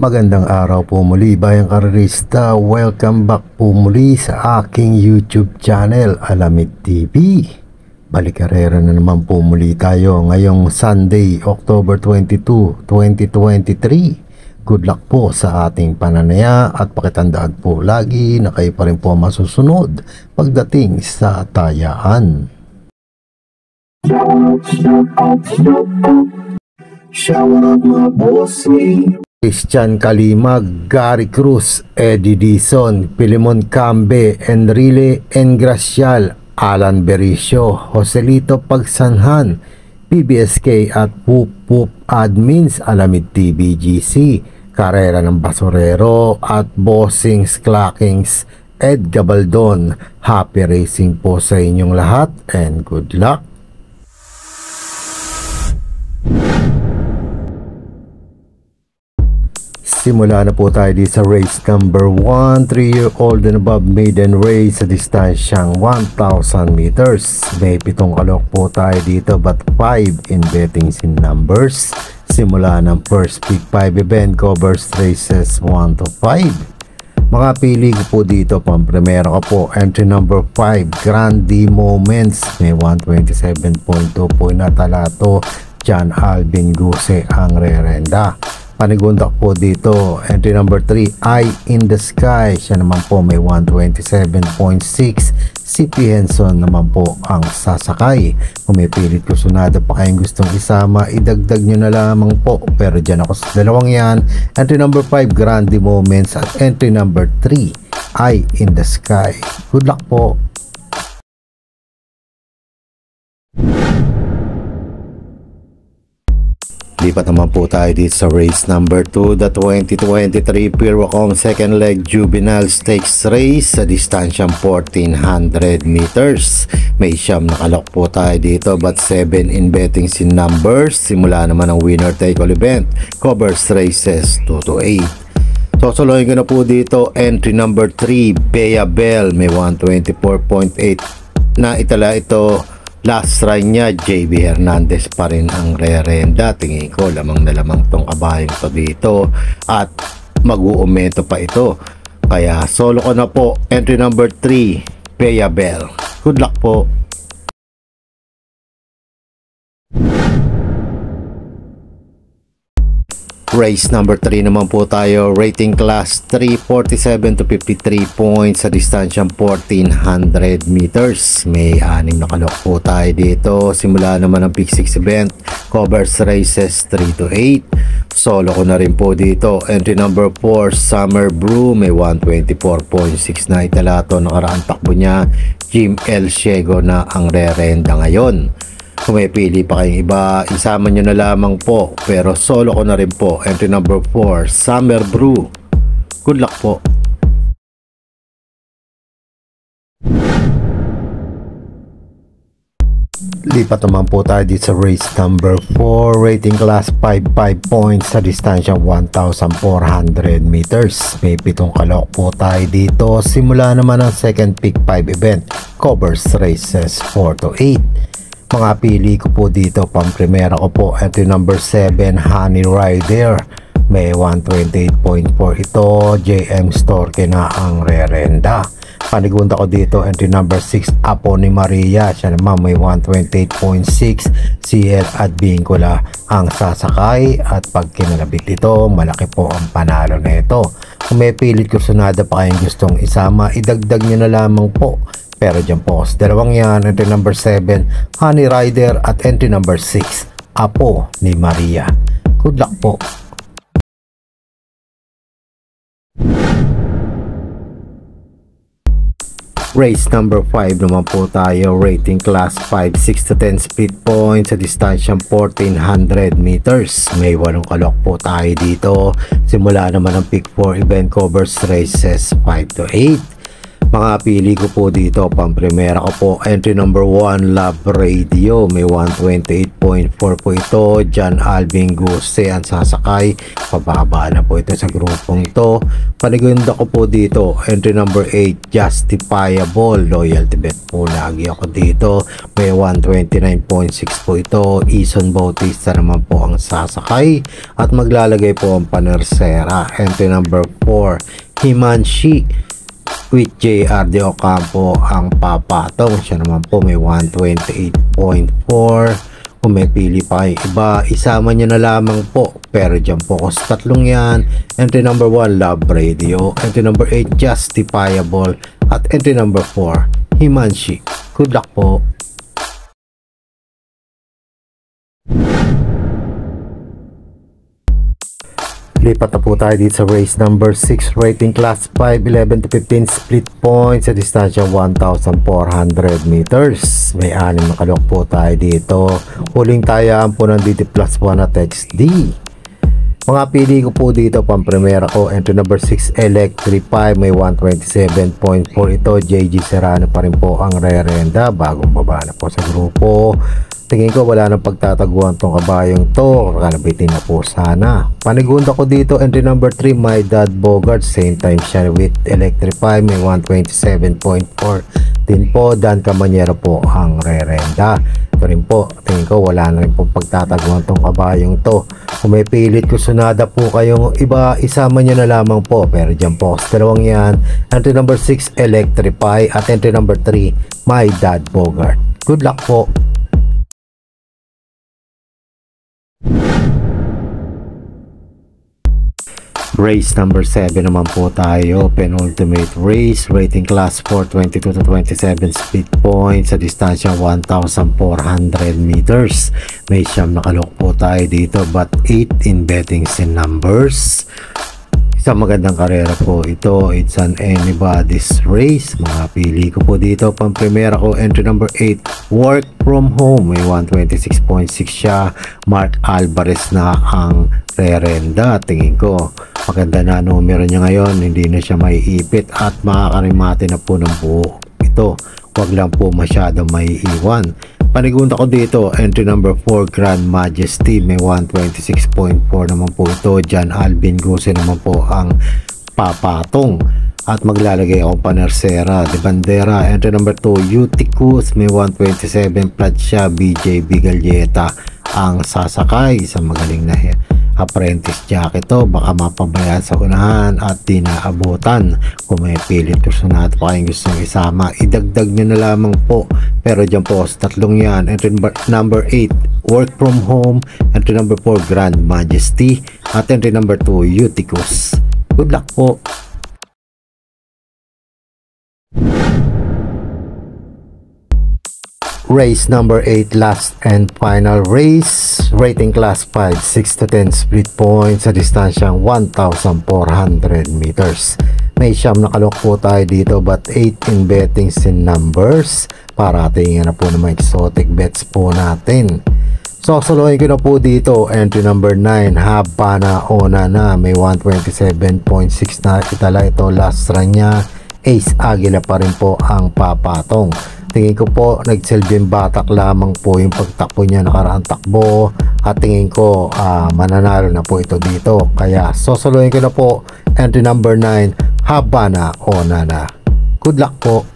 Magandang araw po muli bayang karerista, welcome back po muli sa aking YouTube channel Alamid TV. Balik-karera na naman po muli tayo ngayong Sunday, October 22, 2023. Good luck po sa ating pananaya at pakitandaan po lagi na kayo pa rin po masusunod pagdating sa tayaan. Shout out my bossy Christian Kalimag, Gary Cruz, Eddie Dizon, Pilimon Cambe, Enrile Engracial, Alan Bericio, Joselito Pagsanhan, PBSK at Pup Admins, Alamid TV GC, Karera ng Basurero at Bossings Clackings, Ed Gabaldon. Happy racing po sa inyong lahat and good luck. Simula na po tayo dito sa race number 1, 3-year-old and above maiden race sa distansyang 1,000 meters. May 7 kalok po tayo dito but 5 in bettings in numbers. Simula ng first pick 5 event covers races 1 to 5. Mga pili ko po dito pang primero ko po, entry number 5 Grandi Moments, may 127.2 po natalato. John Alvin Guse ang rerenda. Panigundak po dito, entry number 3 Eye in the Sky, siya naman po may 127.6. Si P. Henson naman po ang sasakay. Kung may pilit kusunada pa kayong gustong isama, idagdag nyo na lamang po, pero dyan ako sa dalawang yan, entry number 5 Grandi Moments at entry number 3 Eye in the Sky. Good luck po. Lipat naman po tayo dito sa race number 2, the 2023 Pirwacom second leg juvenile stakes race sa distansyang 1,400 meters. May siyam na kalok po tayo dito but 7 in bettings in numbers. Simula naman ang winner take all event, covers races 2 to 8. Sosolohin ko na po dito, entry number 3 Bea Bell, may 124.8 na itala ito. Last try niya, JB Hernandez pa rin ang rerenda. Tingin ko lamang na lamang tong kabayang to dito at mag-uumento pa ito. Kaya solo ko na po, entry number 3 Bea Bell. Good luck po. Race number 3 naman po tayo, rating class 347 to 53 points sa distansyang 1,400 meters. May 6 na kalok po tayo dito. Simula naman ang pick 6 event, covers races 3 to 8. Solo ko na rin po dito, entry number 4 Summer Brew, may 124.6 na italato. Nakaraang takbo niya, Jim L. Ciego na ang rerenda ngayon. Kung may pili pa kayong iba, isama nyo na lamang po, pero solo ko na rin po, entry number 4 Summer Brew. Good luck po. Lipat naman po tayo dito sa race number 4, rating class 5 points sa distansyang 1,400 meters. May 7 kalok po tayo dito. Simula naman ang second pick 5 event, covers races 4 to 8. Mga pili ko po dito, pang primera ko po, entry number 7 Honey Rider, may 128.4 ito. JM Storke na ang rerenda. Panigunda ko dito, entry number 6 Apo ni Maria, siya naman may 128.6. CL at Bingcola ang sasakay at pag kinalabit ito, malaki po ang panalo na ito. Kung may pilit kusunada pa kayong gustong isama, idagdag nyo na lamang po. Pero dyan po sa dalawang yan, entry number 7 Honey Rider at entry number 6 Apo ni Maria. Good luck po. Race number 5 naman po tayo, rating class 5 6 to 10 speed points sa distansyang 1,400 meters. May 8 kalok po tayo dito. Simula naman ang pick 4 event, covers races 5 to 8. Mga pili ko po dito, pang-primera ko po, entry number 1, Love Radio. May 128.4 po ito. John Alvin Guse ang sasakay. Pababa na po ito sa grupong ito. Panigunda ko po dito, entry number 8, Justifiable. Loyalty bet po lagi ako dito. May 129.6 po ito. Ison Bautista naman po ang sasakay. At maglalagay po ang panersera. Entry number 4, Himanshi with JR de Ocampo ang papatong. Siya naman po may 128.4. Kung may pili pa kayo iba, isama nyo na lamang po. Pero dyan po ko sa tatlong yan. Entry number 1, Love Radio. Entry number 8, Justifiable. At entry number 4, Himanshi. Good luck po. Lipat na po tayo dito sa race number 6, rating class 5, 11 to 15 split points sa distansya 1,400 meters. May 6 na kalok po tayo dito. Huling tayaan po ng DT plus 1 at XD. Mga pili ko po dito, pang-primera ko, entry number 6, Electrify. May 127.4 ito. JG Serrano pa rin po ang rerenda. Bagong baba na po sa grupo. Tingin ko wala nang pagtataguan tong kabayong to. Kalabitin na po sana. Panigunda ko dito, entry number 3, My Dad Bogart. Same time siya with Electrify. May 127.4 din po. Dan Camanyero po ang rerenda. Ito rin po, tingin ko wala na rin po pagtataguan tong kabayong to. Kung may pilit ko sunada po kayong iba, isama nyo na lamang po. Pero dyan po sa dalawang yan, entry number 6, Electrify. At entry number 3, My Dad Bogart. Good luck po. Race number 7 naman po tayo, penultimate race, rating class 4, 22 to 27 speed points sa distansya 1,400 meters. May siyam na kalok po tayo dito, but 8 in bettings and numbers. Isang magandang karera po ito. It's an anybody's race. Mga pili ko po dito, pang primera ko, entry number 8, Work From Home. May 126.6 siya. Mark Alvarez na ang rerenda. Tingin ko maganda na numero niya ngayon. Hindi na siya maiipit at makakarimate na po ng buo ito. Huwag lang po masyado maiiwan. Panigunda ko dito, entry number 4, Grand Majesty. May 126.4 naman po ito. John Alvin Guse naman po ang papatong. At maglalagay ako panersera de bandera. Entry number 2, Uticus. May 127 flat siya. BJ Bigalieta ang sasakay. Isang magaling na apprentice jacket to, baka mapabayaan sa unahan at di naabutan. Kung may pilit o sunat pa kayong gustong isama, idagdag nyo na lamang po. Pero dyan po sa tatlong yan, entry number 8, Work From Home. Entry number 4, Grand Majesty. At entry number 2, Uticus. Good luck po. Race number 8, last and final race, rating class 5, 6 to 10 split points sa distansyang 1,400 meters. May siyam na kalok po tayo dito, but 8 in bettings and numbers. Para tingin na po ng mga exotic bets po natin. So suluhin ko na po dito, entry number 9, Habana Onana. May 127.6 na itala ito, last run niya. Ace Aguila pa rin po ang papatong. Tingin ko po nagsilbing batak lamang po yung pagtakbo niya nakaraang takbo, at tingin ko mananalo na po ito dito. Kaya sosolohin ko na po, entry number 9, Habana Onana. Good luck po.